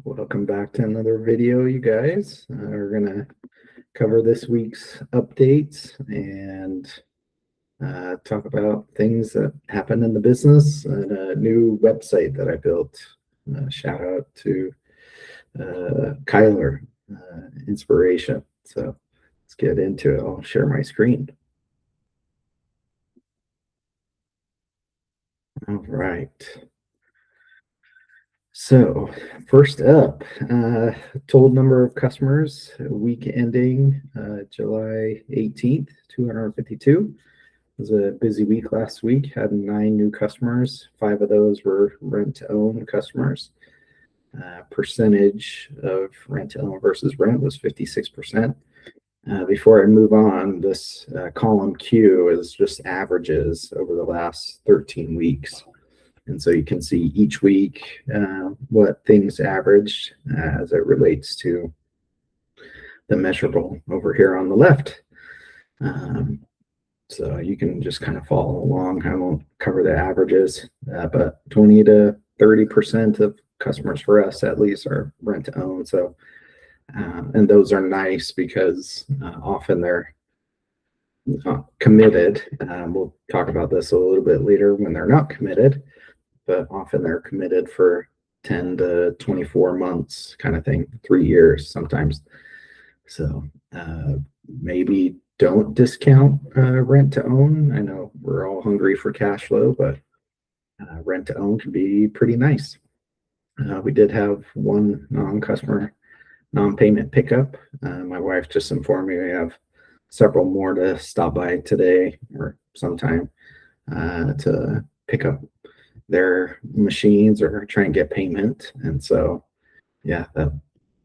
Welcome back to another video, you guys. We're going to cover this week's updates and talk about things that happened in the business and a new website that I built. Shout out to Kyler, Inspiration. So let's get into it. I'll share my screen. All right. So first up, total number of customers, week ending July 18th, 252. It was a busy week last week, had 9 new customers. 5 of those were rent-to-own customers. Percentage of rent-to-own versus rent was 56%. Before I move on, this column Q is just averages over the last 13 weeks. And so you can see each week what things averaged as it relates to the measurable over here on the left. So you can just kind of follow along. I won't cover the averages, but 20 to 30% of customers for us at least are rent to own. So, and those are nice because often they're committed. We'll talk about this a little bit later when they're not committed, but often they're committed for 10 to 24 months kind of thing, 3 years sometimes. So maybe don't discount rent to own. I know we're all hungry for cash flow, but rent to own can be pretty nice. We did have one non-customer non-payment pickup. My wife just informed me we have several more to stop by today or sometime to pick up their machines or try and get payment. And so, yeah, that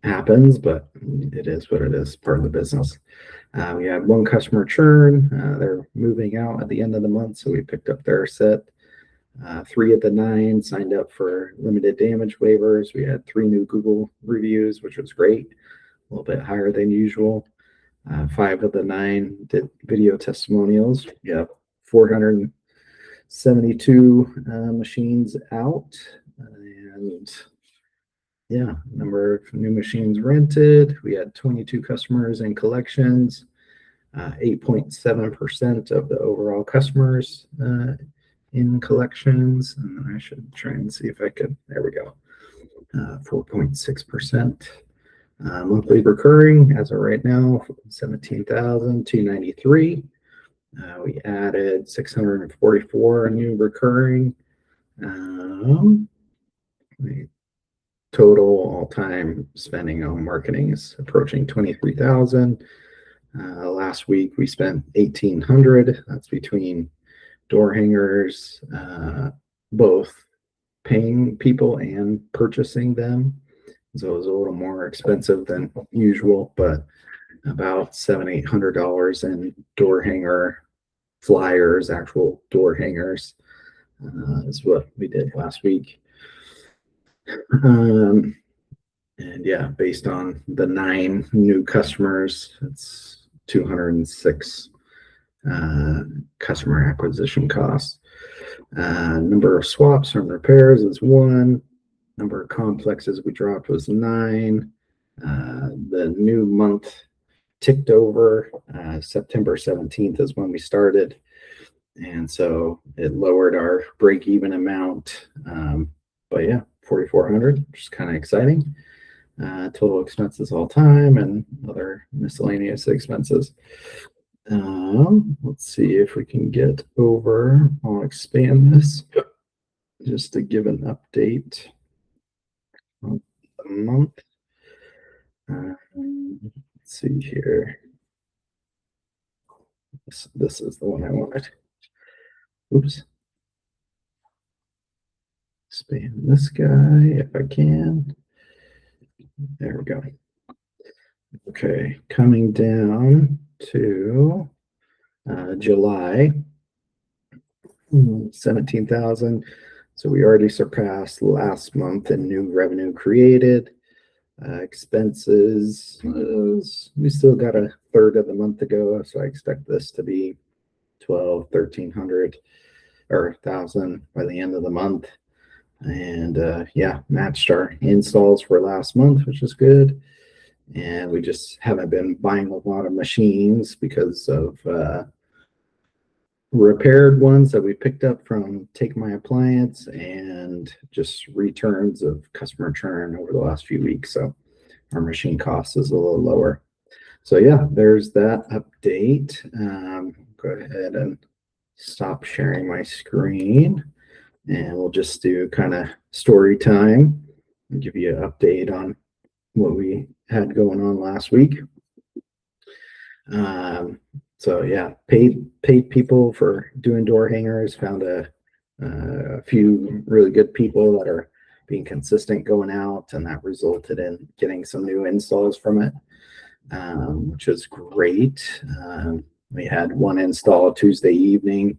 happens, but it is what it is, part of the business. We had one customer churn. They're moving out at the end of the month, so we picked up their set. 3 of the 9 signed up for limited damage waivers. We had 3 new Google reviews, which was great, a little bit higher than usual. 5 of the 9 did video testimonials. We have 472 machines out, and yeah, number of new machines rented. We had 22 customers in collections, 8.7% of the overall customers in collections. And I should try and see if I could, there we go, 4.6%. Monthly recurring as of right now, 17,293. We added 644 new recurring. Total all-time spending on marketing is approaching 23,000. Last week we spent 1,800. That's between door hangers, both paying people and purchasing them. So it was a little more expensive than usual, but about $700-800 in door hanger flyers, actual door hangers, is what we did last week. And yeah, based on the 9 new customers, it's 206 customer acquisition costs. Number of swaps and repairs is 1. Number of complexes we dropped was 9. The new month ticked over. September 17th is when we started, and so it lowered our break-even amount. But yeah, 4,400, which is kind of exciting. Total expenses all time and other miscellaneous expenses. Let's see if we can get over. I'll expand this just to give an update on the month. Let's see here. This is the one I wanted. Oops. Expand this guy if I can. There we go. Okay, coming down to July, 17,000. So we already surpassed last month in new revenue created. Expenses, we still got a third of the month to go, so I expect this to be 1,200, 1,300 or 1,000 by the end of the month. and yeah, matched our installs for last month, which is good. And we just haven't been buying a lot of machines because of repaired ones that we picked up from Take My Appliance and just returns of customer churn over the last few weeks. So our machine cost is a little lower. So yeah, there's that update. Go ahead and stop sharing my screen, and we'll just do kind of story time and give you an update on what we had going on last week. So yeah, paid people for doing door hangers. Found a few really good people that are being consistent going out, and that resulted in getting some new installs from it, which is great. We had one install Tuesday evening,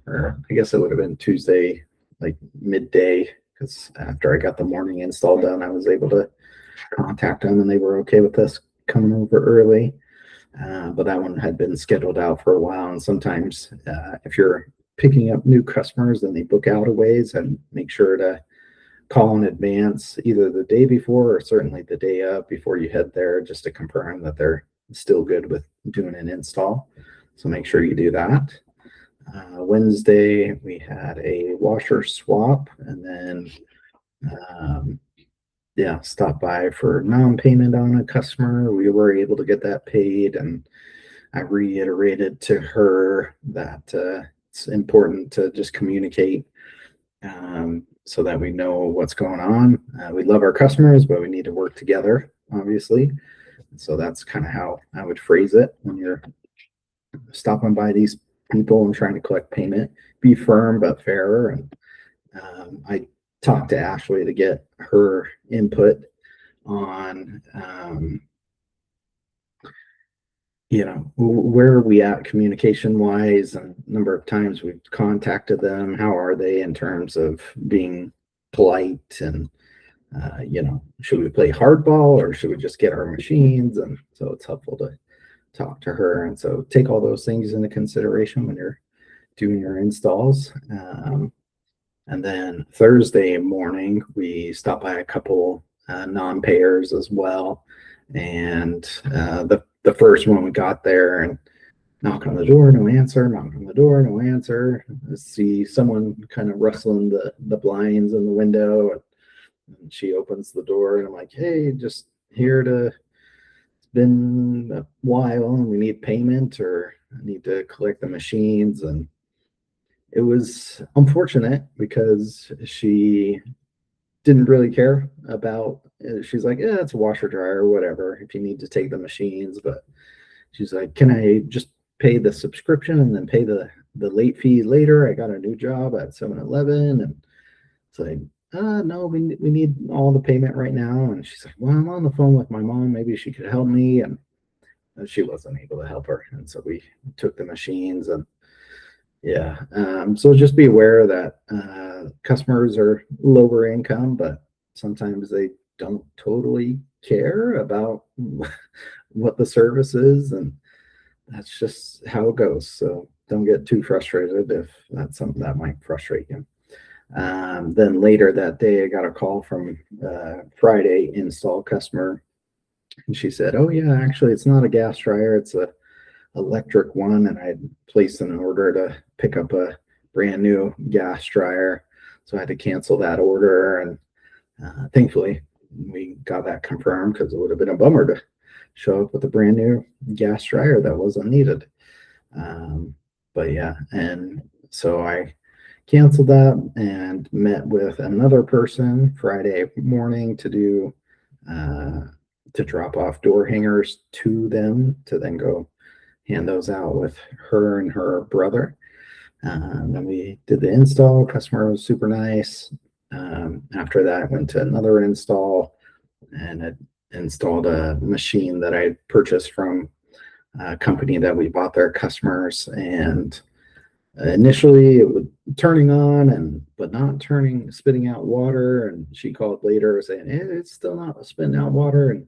or I guess it would have been Tuesday, like midday, because after I got the morning install done, I was able to contact them and they were okay with us coming over early. But that one had been scheduled out for a while. And sometimes if you're picking up new customers and they book out a ways, and make sure to call in advance either the day before or certainly the day of before you head there, just to confirm that they're still good with doing an install. So make sure you do that. Wednesday, we had a washer swap, and then yeah, stopped by for non-payment on a customer. We were able to get that paid, and I reiterated to her that it's important to just communicate so that we know what's going on. We love our customers, but we need to work together, obviously. So that's kind of how I would phrase it when you're stopping by these people and trying to collect payment. Be firm but fairer. And I talked to Ashley to get her input on where are we at communication wise, and number of times we've contacted them. How are they in terms of being polite, and should we play hardball or should we just get our machines? And so it's helpful to talk to her, and so take all those things into consideration when you're doing your installs. And then Thursday morning, we stopped by a couple non-payers as well. And the first one we got there and knock on the door, no answer, knock on the door, no answer. I see someone kind of rustling the blinds in the window. And she opens the door and I'm like, hey, just here to, it's been a while and we need payment, or I need to collect the machines. And it was unfortunate because she didn't really care about it. She's like, yeah, it's a washer dryer, whatever, if you need to take the machines. But she's like, can I just pay the subscription and then pay the late fee later? I got a new job at 7-Eleven. And it's like, no, we need all the payment right now. And she's like, well, I'm on the phone with my mom, maybe she could help me. And she wasn't able to help her, and so we took the machines. And yeah, so just be aware that customers are lower income, but sometimes they don't totally care about what the service is, and that's just how it goes. So don't get too frustrated if that's something that might frustrate you. Then later that day, I got a call from Friday install customer, and she said, oh yeah, actually it's not a gas dryer, it's a electric one, and I placed an order to pick up a brand new gas dryer, so I had to cancel that order. And thankfully we got that confirmed, because it would have been a bummer to show up with a brand new gas dryer that wasn't needed. But yeah, and so I canceled that and met with another person Friday morning to do to drop off door hangers to them, to then go hand those out with her and her brother. Then we did the install. Customer was super nice. After that, I went to another install and it installed a machine that I purchased from a company that we bought their customers. And initially it was turning on but not spitting out water. And she called later saying, hey, it's still not spitting out water. And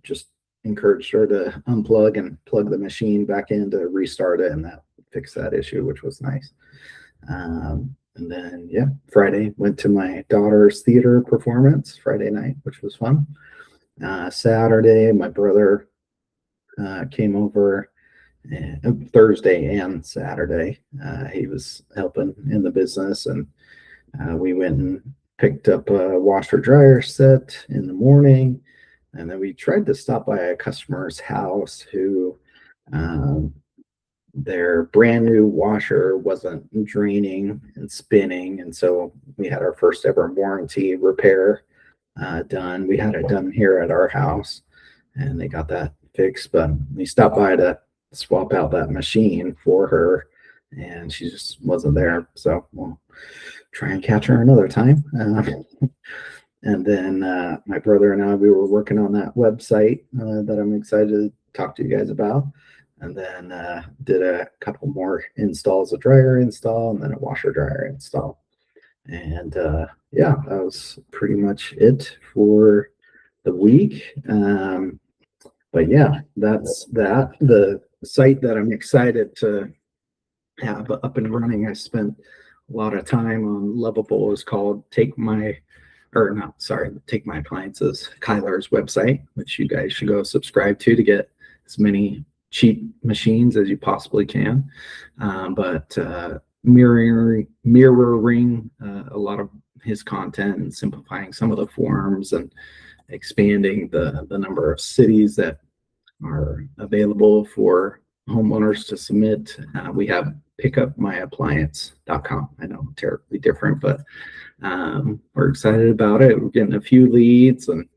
just encouraged her to unplug and plug the machine back in to restart it, and that fixed that issue, which was nice. And then, yeah, Friday went to my daughter's theater performance Friday night, which was fun. Saturday, my brother came over. Thursday and Saturday, he was helping in the business, and we went and picked up a washer dryer set in the morning, and then we tried to stop by a customer's house who their brand new washer wasn't draining and spinning, and so we had our first ever warranty repair done. We had it done here at our house, and they got that fixed, but we stopped by to swap out that machine for her, and she just wasn't there, so we'll try and catch her another time. And then my brother and I, we were working on that website that I'm excited to talk to you guys about. And then did a couple more installs, a dryer install, and then a washer dryer install. And yeah, that was pretty much it for the week. But yeah, that's that. The site that I'm excited to have up and running, I spent a lot of time on Lovable, is called Take My Appliances, Kyler's website, which you guys should go subscribe to get as many cheap machines as you possibly can. But mirroring a lot of his content and simplifying some of the forms and expanding the number of cities that are available for homeowners to submit. We have pickupmyappliance.com. I know, terribly different, but we're excited about it. We're getting a few leads, and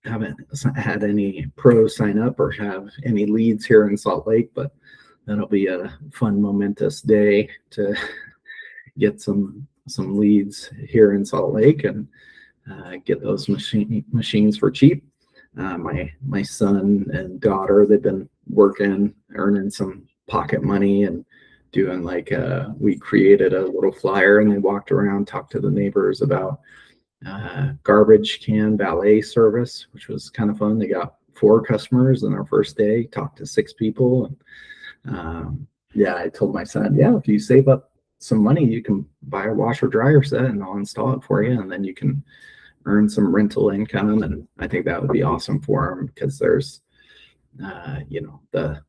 haven't had any pros sign up or have any leads here in Salt Lake, but that'll be a fun, momentous day to get some leads here in Salt Lake and get those machines for cheap. My son and daughter, they've been working, earning some pocket money, and doing we created a little flyer, and they walked around, talked to the neighbors about garbage can valet service, which was kind of fun. They got 4 customers in our first day, talked to 6 people. And yeah, I told my son, yeah, if you save up some money, you can buy a washer dryer set and I'll install it for you, and then you can earn some rental income. And I think that would be awesome for him, because there's the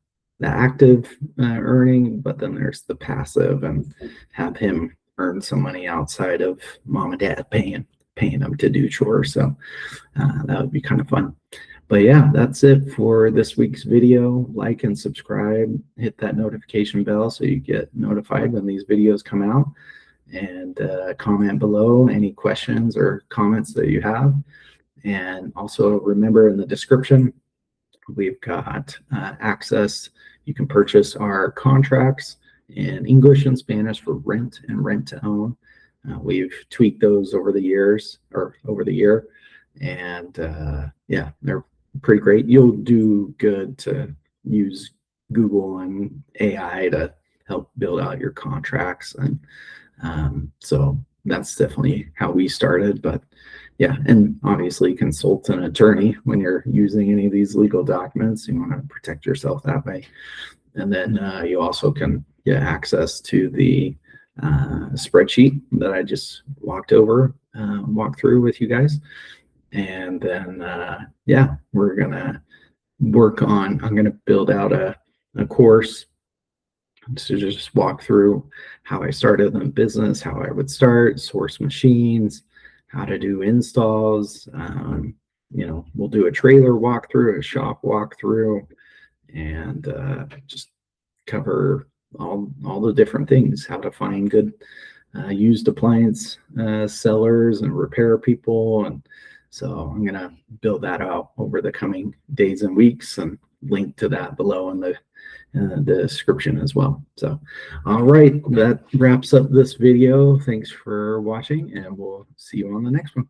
active earning, but then there's the passive, and have him earn some money outside of mom and dad paying him to do chores. So that would be kind of fun. But yeah, that's it for this week's video. Like and subscribe, hit that notification bell so you get notified when these videos come out, and comment below any questions or comments that you have. And also remember, in the description, we've got access. You can purchase our contracts in English and Spanish for rent and rent to own. We've tweaked those over the year, and yeah, they're pretty great. You'll do good to use Google and AI to help build out your contracts, and so that's definitely how we started. But yeah, and obviously consult an attorney when you're using any of these legal documents. You want to protect yourself that way. And then you also can get access to the spreadsheet that I just walked through with you guys. And then yeah, we're gonna I'm gonna build out a course to just walk through how I started in business, how I would start, source machines, how to do installs. We'll do a trailer walkthrough, a shop walkthrough, and just cover all the different things, how to find good used appliance sellers and repair people. And so I'm going to build that out over the coming days and weeks, and link to that below in the description as well. So all right, that wraps up this video. Thanks for watching, and we'll see you on the next one.